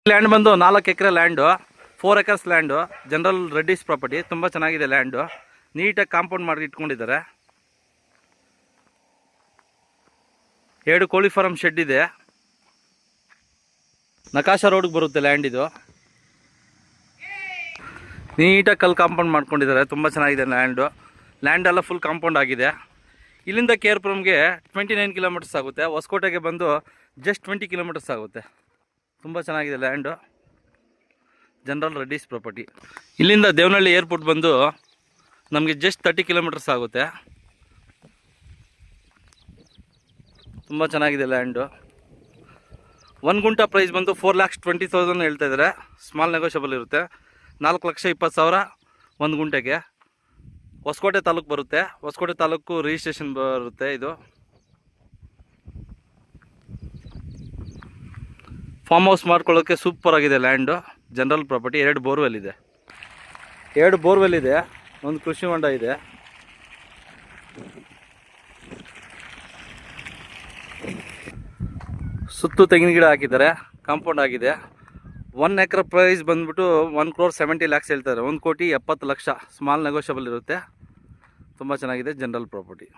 Land ಬಂದು 4 ಎಕರೆ land, 4 acres land, general Reddy's property. ತುಂಬ ಚೆನ್ನಾಗಿದೆ ಲ್ಯಾಂಡು, ನೀಟಾಗಿ ಕಾಂಪೌಂಡ್ ಮಾಡಿ ಇಟ್ಕೊಂಡಿದ್ದಾರೆ. 2 ಕೋಳಿ ಫಾರಂ ಶೆಡ್ ಇದೆ. ನಕಾಶಾ ರೋಡ್ಗೆ ಬರುತ್ತೆ ಲ್ಯಾಂಡ್ ಇದು. ನೀಟಾಗಿ ಕಲ್ ಕಾಂಪೌಂಡ್ ಮಾಡ್ಕೊಂಡಿದ್ದಾರೆ. ತುಂಬ ಚೆನ್ನಾಗಿದೆ ಲ್ಯಾಂಡು. ಲ್ಯಾಂಡ್ ಎಲ್ಲ ಫುಲ್ ಕಾಂಪೌಂಡ್ ಆಗಿದೆ. ಇಲ್ಲಿಂದ ಕೇರ್ಪುರಂಗೆ 29 ಕಿಲೋಮೀಟರ್ಸ್ ಆಗುತ್ತೆ. ಹೊಸಕೋಟೆಗೆ ಬಂದು ಜಸ್ಟ್ 20 ಕಿಲೋಮೀಟರ್ಸ್ ಆಗುತ್ತೆ. ತುಂಬ ಚೆನ್ನಾಗಿದೆ ಲ್ಯಾಂಡು, ಜನರಲ್ ರೆಡ್ಡಿಸ್ ಪ್ರಾಪರ್ಟಿ. ಇಲ್ಲಿಂದ ದೇವನಹಳ್ಳಿ ಏರ್ಪೋರ್ಟ್ ಬಂದು ನಮಗೆ ಜಸ್ಟ್ 30 ಕಿಲೋಮೀಟರ್ಸ್ ಆಗುತ್ತೆ. ತುಂಬ ಚೆನ್ನಾಗಿದೆ ಲ್ಯಾಂಡು. 1 ಗುಂಟಾ ಪ್ರೈಸ್ ಬಂದು 4,20,000 ಹೇಳ್ತಾ ಇದ್ದಾರೆ. ಸ್ಮಾಲ್ ನೆಗೋಷಿಯಬಲ್ ಇರುತ್ತೆ. 4,20,000 1 ಗುಂಟೆಗೆ. ಹೊಸಕೋಟೆ ತಾಲೂಕು ಬರುತ್ತೆ. ಹೊಸಕೋಟೆ ತಾಲೂಕು ರಿಜಿಸ್ಟ್ರೇಷನ್ ಬರುತ್ತೆ ಇದು. ಫಾರ್ಮ್ ಹೌಸ್ ಮಾಡ್ಕೊಳ್ಳೋಕ್ಕೆ ಸೂಪರ್ ಆಗಿದೆ ಲ್ಯಾಂಡು, ಜನರಲ್ ಪ್ರಾಪರ್ಟಿ. 2 ಬೋರ್ವೆಲ್ ಇದೆ. 2 ಬೋರ್ವೆಲ್ ಇದೆ, 1 ಕೃಷಿ ಹೊಂಡ ಇದೆ. ಸುತ್ತು ತೆಂಗಿನ ಗಿಡ ಹಾಕಿದ್ದಾರೆ, ಕಾಂಪೌಂಡ್ ಆಗಿದೆ. 1 ಎಕರೆ ಪ್ರೈಸ್ ಬಂದ್ಬಿಟ್ಟು 1,70,00,000 ಹೇಳ್ತಾರೆ. 1,70,00,000 ಸ್ಮಾಲ್ ನೆಗೋಷಿಯಬಲ್ ಇರುತ್ತೆ. ತುಂಬ ಚೆನ್ನಾಗಿದೆ, ಜನರಲ್ ಪ್ರಾಪರ್ಟಿ.